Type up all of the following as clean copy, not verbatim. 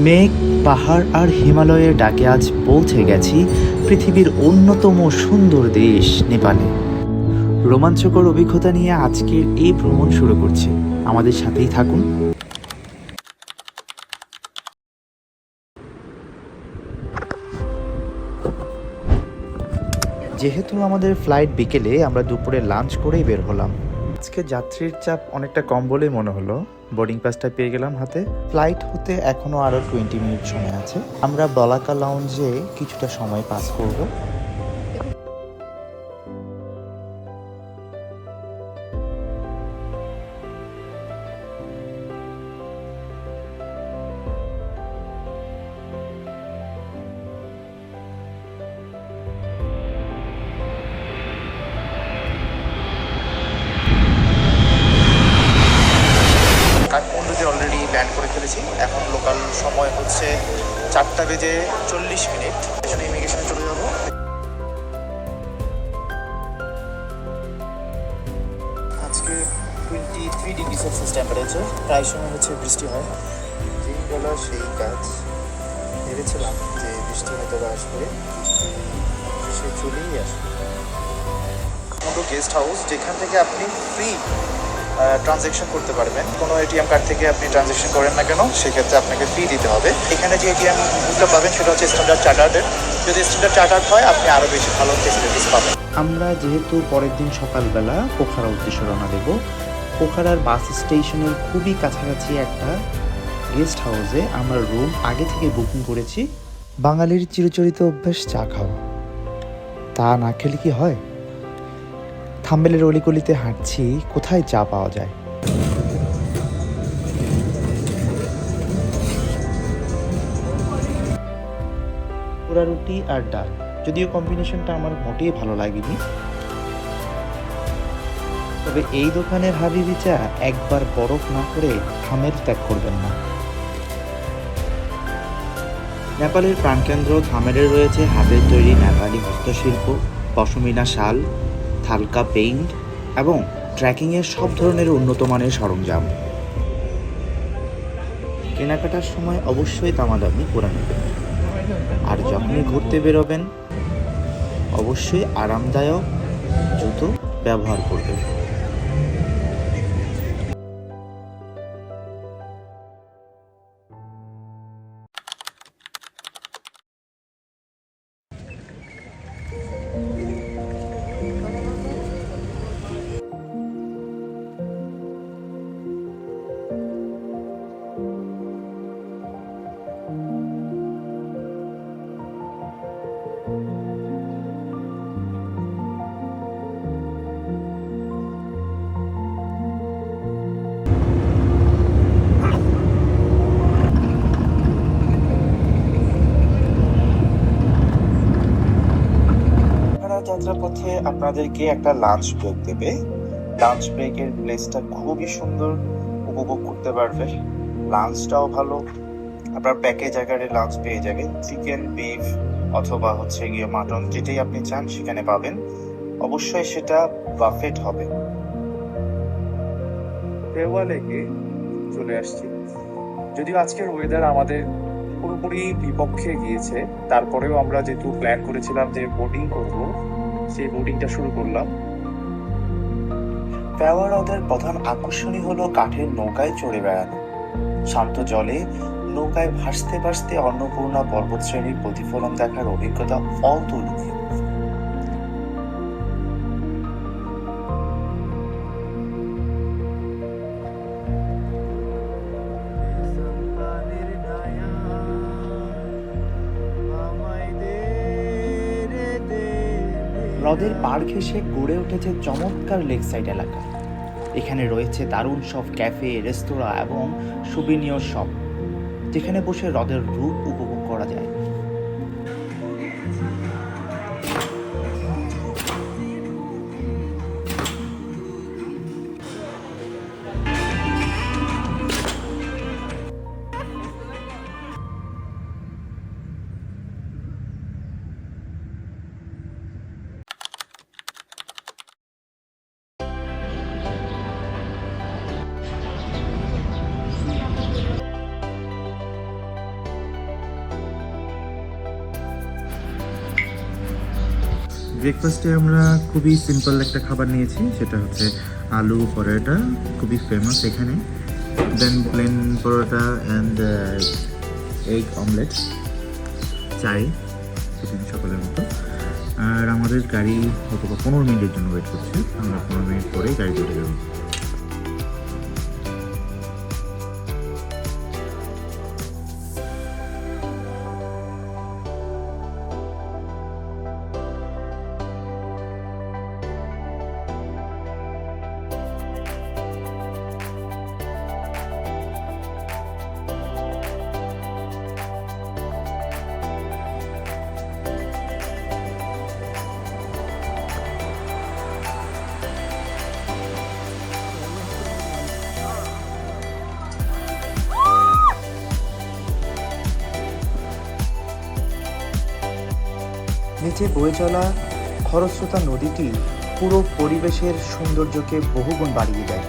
মেঘ, পাহাড় আর হিমালয়ের ডাকে আজ পৌঁছে গেছি পৃথিবীর অন্যতম সুন্দর দেশ নেপালে। রোমাঞ্চকর অভিজ্ঞতা নিয়ে আজকের এই ভ্রমণ শুরু করছি। আমাদের সাথেই থাকুন। যেহেতু আমাদের ফ্লাইট বিকেলে, আমরা দুপুরে লাঞ্চ করেই বের হলাম। আজকে যাত্রীর চাপ অনেকটা কম বলেই মনে হলো। বোর্ডিং পাসটা পেয়ে গেলাম হাতে। ফ্লাইট হতে এখনো আরো 20 মিনিট সময় আছে। আমরা বলাকা লাউঞ্জে কিছুটা সময় পাস করব। কাঠমান্ডুতে অলরেডি ল্যান্ড করে ফেলেছি। এখন লোকাল সময় হচ্ছে 4:40 এখানে ইমিগ্রেশনে চলে যাব। আজকে 23 ডিগ্রি সেলসিয়াস টেম্পারেচার। প্রায় সময় হচ্ছে বৃষ্টি হয়। যেই বলা সেই কাজ। ভেবেছিলাম যে বৃষ্টি হয়তো আসবে, সে চলেই আসবে। গেস্ট হাউস, যেখান থেকে আপনি ফ্রি ট্রানজ্যাকশন করতে পারবেন। কোনো এটিএম কার্ড থেকে আপনি ট্রানজ্যাকশন করেন না কেন, সেক্ষেত্রে আপনাকে ফি দিতে হবে। এখানে যে এটিএম বুকটা পাবেন সেটা হচ্ছে স্ট্যান্ডার্ড চার্টার্ডের। যদি স্ট্যান্ডার্ড চার্টার্ড হয়, আপনি আরও বেশি ভালো ফেসিলিটিস পাবেন। আমরা যেহেতু পরের দিন সকালবেলা পোখারা উদ্দেশ্যে রওনা দেব, পোখারার বাস স্টেশনের খুবই কাছাকাছি একটা গেস্ট হাউসে আমরা রুম আগে থেকে বুকিং করেছি। বাঙালির চিরচরিত অভ্যাস চা খাওয়া, তা না খেলে কি হয়? থাম্বেলের অলিগলিতে হাঁটছি, কোথায় চা পাওয়া যায়। পোড়া রুটি আর ডাল, যদিও কম্বিনেশনটা আমার মোটেই ভালো লাগেনি। তবে এই দোকানের হাবিবি চা একবার বরফ না করে থামের ত্যাগ করবেন না। নেপালের প্রাণকেন্দ্র ধামেরে রয়েছে হাতের তৈরি নেপালি হস্তশিল্প, পশমিনা শাল, থালকা পেইন্ট এবং ট্রেকিংয়ের সব ধরনের উন্নত মানের সরঞ্জাম। কেনাকাটার সময় অবশ্যই দামাদামি করে নেবেন, আর যখনই ঘুরতে বেরোবেন অবশ্যই আরামদায়ক জুতো ব্যবহার করবেন। যাত্রাপথে আপনাদেরকে একটা লাঞ্চ ব্রেক দেবে। লাঞ্চ ব্রেকের প্লেসটা খুবই সুন্দর, উপভোগ করতে পারবে। লাঞ্চটাও ভালো। আপনার প্যাকেজ আকারে লাঞ্চ পেয়ে যাবেন। চিকেন, বিফ অথবা হচ্ছে গিয়ে মাটন, যেটাই আপনি চান সেখানে পাবেন। অবশ্যই সেটা বাফেট হবে। দেওয়া লেগে চলে আসছি। যদিও আজকের ওয়েদার আমাদের পুরোপুরি বিপক্ষে গিয়েছে, তারপরেও আমরা যেহেতু প্ল্যান করেছিলাম যে বোটিং করব, সেই বোটিংটা শুরু করলাম। পেওয়া হ্রদের প্রধান আকর্ষণই হলো কাঠের নৌকায় চড়ে বেড়ানো। শান্ত জলে নৌকায় ভাসতে ভাসতে অন্নপূর্ণা পর্বতশ্রেণীর প্রতিফলন দেখার অভিজ্ঞতা অতুলনীয়। হ্রদের পাড় ঘেঁষে গড়ে উঠেছে চমৎকার লেক সাইড এলাকা। এখানে রয়েছে দারুণ সব ক্যাফে, রেস্তোরাঁ এবং সুবিনিয়র শপ, যেখানে বসে হ্রদের রূপ উপভোগ করা যায়। ব্রেকফাস্টে আমরা খুবই সিম্পল একটা খাবার নিয়েছি, সেটা হচ্ছে আলু পরোটা, খুবই ফেমাস এখানে। Then plain paratha and egg omelette, চাই প্রতিদিন সকালের মতো। আর আমাদের গাড়ি হয়তো 15 মিনিটের জন্য ওয়েট করছে, আমরা 15 মিনিট পরেই গাড়ি চলে যাবো। নিচে বয়ে চলা খরস্রোতা নদীটি পুরো পরিবেশের সৌন্দর্যকে বহুগুণ বাড়িয়ে দেয়।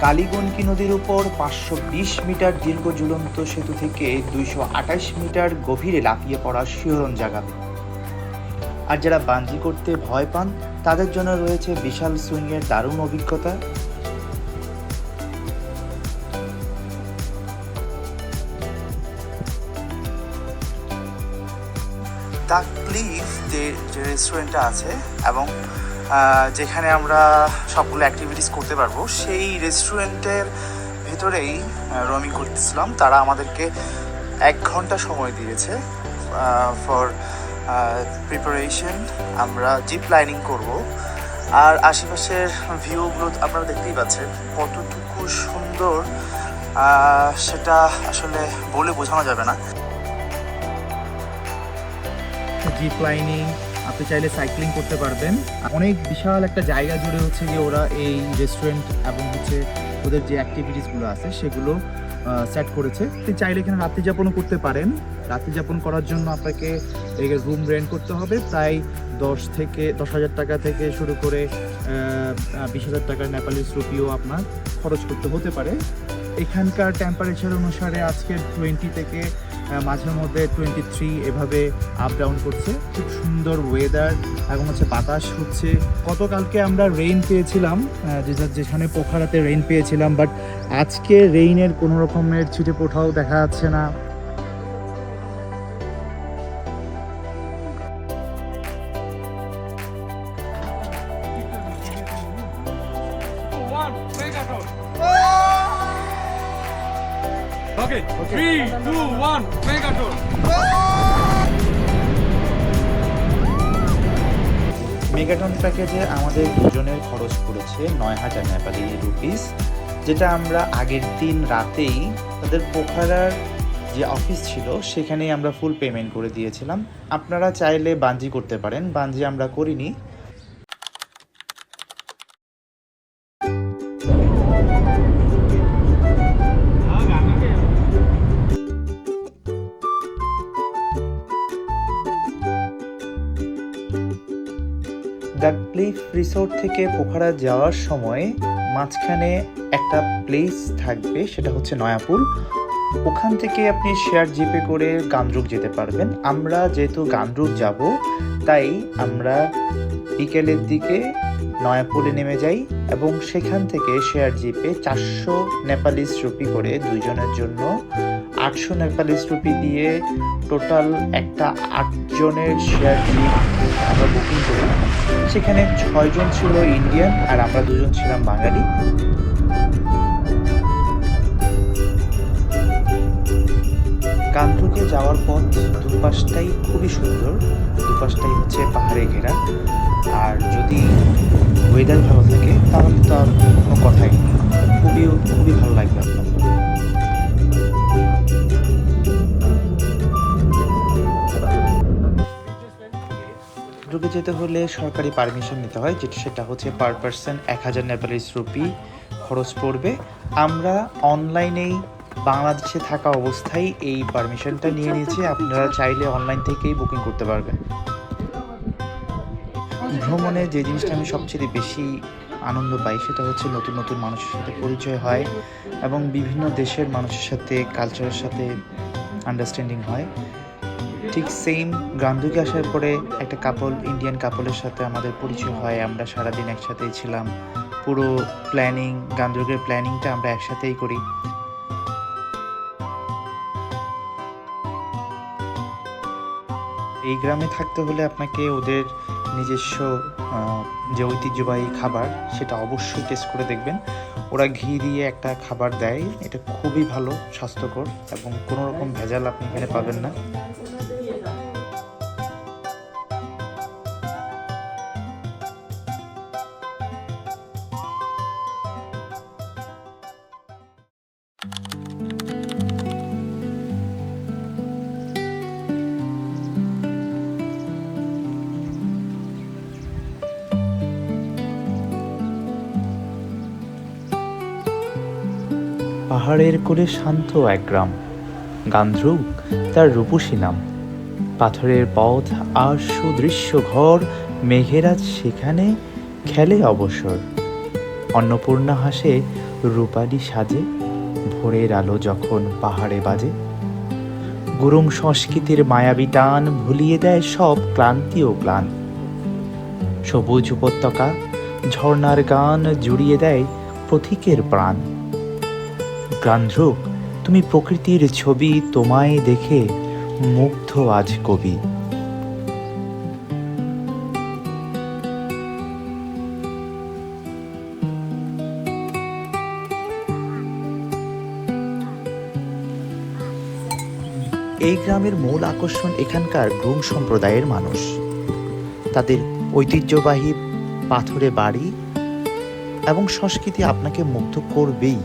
কালীগণ্ডকী নদীর উপর 520 মিটার দীর্ঘ ঝুলন্ত সেতু থেকে 228 মিটার গভীরে লাফিয়ে পড়া শিহরণ জাগাবে। আর যারা বাঞ্জি করতে ভয় পান তাদের জন্য রয়েছে বিশাল সুইংয়ের দারুণ অভিজ্ঞতা। দ্য ক্লিফ যে রেস্টুরেন্টটা আছে এবং যেখানে আমরা সবগুলো অ্যাক্টিভিটিস করতে পারবো, সেই রেস্টুরেন্টের ভেতরেই রোমিং করতেছিলাম। তারা আমাদেরকে 1 ঘন্টা সময় দিয়েছে ফর প্রিপারেশন। আমরা জিপ লাইনিং করব, আর আশেপাশের ভিউগুলো আপনারা দেখতেই পাচ্ছেন কতটুকু সুন্দর, সেটা আসলে বলে বোঝানো যাবে না। জিপ লাইনিং, আপনি চাইলে সাইক্লিং করতে পারবেন। অনেক বিশাল একটা জায়গা জুড়ে হচ্ছে যে ওরা এই রেস্টুরেন্ট এবং হচ্ছে ওদের যে অ্যাক্টিভিটিসগুলো আছে সেগুলো সেট করেছে। আপনি চাইলে এখানে রাত্রিযাপনও করতে পারেন। রাত্রিযাপন করার জন্য আপনাকে রুম রেন্ট করতে হবে, প্রায় 10,000 টাকা থেকে শুরু করে 20,000 টাকার নেপালিস রুপিও আপনার খরচ করতে হতে পারে। এখানকার টেম্পারেচার অনুসারে আজকে 20 থেকে মাঝে মধ্যে 23 এভাবে আপ ডাউন করছে। খুব সুন্দর ওয়েদার এবং হচ্ছে বাতাস হচ্ছে। গতকালকে আমরা রেইন পেয়েছিলাম, যেখানে পোখারাতে রেইন পেয়েছিলাম, বাট আজকে রেইনের কোনো রকমের ছিটে পোঠাও দেখা যাচ্ছে না। Okay, 3, 2, 1, Megaton! মেগাটন প্যাকেজে আমাদের দুজনের খরচ পড়েছে 9,000 নেপালি রুপিস, যেটা আমরা আগের দিন রাতেই তাদের পোখারার যে অফিস ছিল সেখানেই আমরা ফুল পেমেন্ট করে দিয়েছিলাম। আপনারা চাইলে বাঞ্জি করতে পারেন, বাঞ্জি আমরা করিনি। দ্য ক্লিফ রিসোর্ট থেকে পোখারা যাওয়ার সময় মাঝখানে একটা প্লেস থাকবে, সেটা হচ্ছে নয়াপুল। ওখান থেকে আপনি শেয়ার জিপে করে গান্দ্রুক যেতে পারবেন। আমরা যেহেতু গান্দ্রুক যাব, তাই আমরা বিকেলের দিকে নয়াপুলে নেমে যাই এবং সেখান থেকে শেয়ার জিপে 400 নেপালিস রুপি করে দুইজনের জন্য 800 নেপালিস রুপি দিয়ে টোটাল একটা 8 জনের শেয়ার জিপ আমরা বুকিং করি। সেখানে 6 জন ছিল ইন্ডিয়ান আর আমরা 2 জন ছিলাম বাঙালি। গান্দ্রুকে যাওয়ার পথ দুপাশটাই খুবই সুন্দর, দুপাশটাই হচ্ছে পাহাড়ে ঘেরা। আর যদি ওয়েদার ভালো থাকে তাহলে তো আর কোনো কথাই নেই, খুবই ভালো লাগবে আপনার। ঢুকে যেতে হলে সরকারি পারমিশন নিতে হয়, সেটা হচ্ছে পার পারসন 1,000 নেপালিস রুপি খরচ পড়বে। আমরা অনলাইনেই বাংলাদেশে থাকা অবস্থায় এই পারমিশনটা নিয়ে নিয়েছি। আপনারা চাইলে অনলাইন থেকেই বুকিং করতে পারবেন। ভ্রমণে যে জিনিসটা আমি সবচেয়ে বেশি আনন্দ পাই সেটা হচ্ছে নতুন নতুন মানুষের সাথে পরিচয় হয় এবং বিভিন্ন দেশের মানুষের সাথে, কালচারের সাথে আন্ডারস্ট্যান্ডিং হয়। ঠিক সেম গান্ধুকে আসার পরে একটা ইন্ডিয়ান কাপলের সাথে আমাদের পরিচয় হয়। আমরা সারাদিন একসাথেই ছিলাম, পুরো গান্ধুকের প্ল্যানিংটা আমরা একসাথেই করি। এই গ্রামে থাকতে হলে আপনাকে ওদের নিজস্ব যে ঐতিহ্যবাহী খাবার সেটা অবশ্যই টেস্ট করে দেখবেন। ওরা ঘি দিয়ে একটা খাবার দেয়, এটা খুবই ভালো, স্বাস্থ্যকর এবং কোনো রকম ভেজাল আপনি এখানে পাবেন না। পাহাড়ের কোলে শান্ত এক গ্রাম, গান্ধ্রুক তার রূপসী নাম। পাথরের পথ আর সুদৃশ্য ঘর, মেঘেরাজ সেখানে খেলে অবসর। অন্নপূর্ণা হাসে রূপালি সাজে, ভোরের আলো যখন পাহাড়ে বাজে। গুরুং সংস্কৃতির মায়াবী টান ভুলিয়ে দেয় সব ক্লান্তি ও ক্লান। সবুজ উপত্যকা, ঝর্ণার গান জুড়িয়ে দেয় পথিকের প্রাণ। গান্ধ্রুক তুমি প্রকৃতির ছবি, তোমায় দেখে মুগ্ধ আজ কবি। এই গ্রামের মূল আকর্ষণ এখানকার গ্রুম সম্প্রদায়ের মানুষ। তাদের ঐতিহ্যবাহী পাথুরে বাড়ি এবং সংস্কৃতি আপনাকে মুগ্ধ করবেই।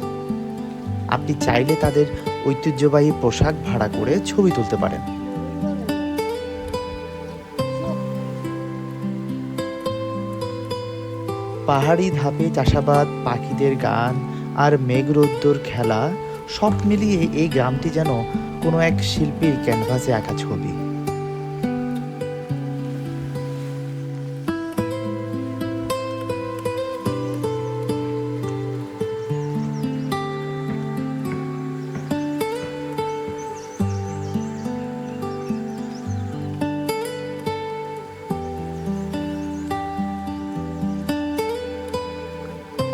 আপনি চাইলে তাদের ঐতিহ্যবাহী পোশাক ভাড়া করে ছবি তুলতে পারেন। পাহাড়ি ধাপে চাষাবাদ, পাখিদের গান আর মেঘরোদ্দুর খেলা সব মিলিয়ে এই গ্রামটি যেন কোনো এক শিল্পীর ক্যানভাসে আঁকা ছবি।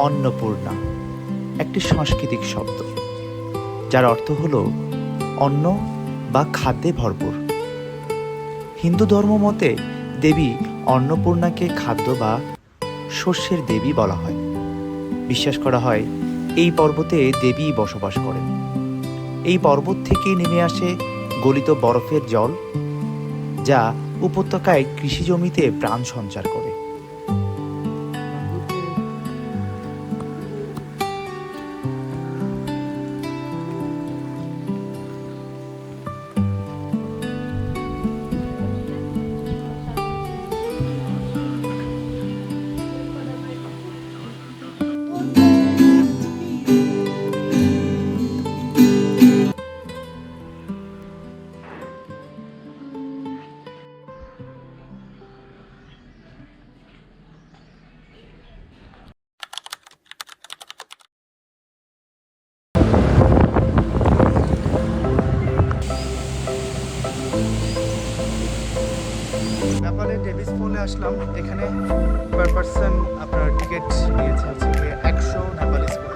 অন্নপূর্ণা একটি সাংস্কৃতিক শব্দ, যার অর্থ হলো অন্ন বা খাদ্যে ভরপুর। হিন্দু ধর্ম মতে দেবী অন্নপূর্ণাকে খাদ্য বা শস্যের দেবী বলা হয়। বিশ্বাস করা হয় এই পর্বতে দেবী বসবাস করেন। এই পর্বত থেকে নেমে আসে গলিত বরফের জল, যা উপত্যকায় কৃষি জমিতে প্রাণ সঞ্চার করে। নেপালের ডেভিস ফলে আসলাম। এখানে পার পারসন আপনার টিকিট নিয়েছে হচ্ছে 100 নেপালিস করে।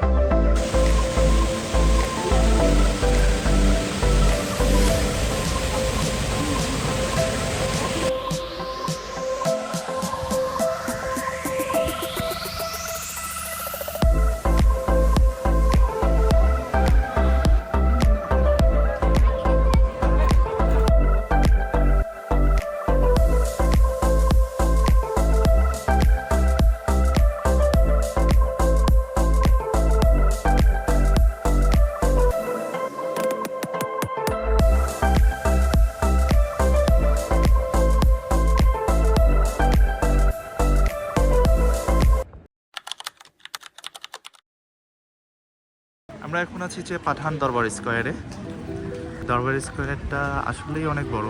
আমরা এখন আছি যে পাঠান দরবার স্কোয়ারে। দরবার স্কোয়ারটা আসলেই অনেক বড়।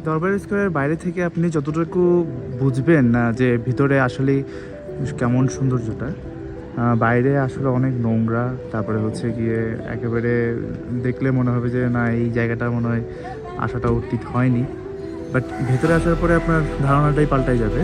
দরবার স্কোয়ারের বাইরে থেকে আপনি যতটুকু বুঝবেন না যে ভিতরে আসলে কেমন সৌন্দর্যটা, বাইরে আসলে অনেক নোংরা, তারপরে হচ্ছে গিয়ে একেবারে দেখলে মনে হবে যে না এই জায়গাটা মনে হয় আসাটা উচিত হয়নি, বাট ভেতরে আসার পরে আপনার ধারণাটাই পাল্টাই যাবে।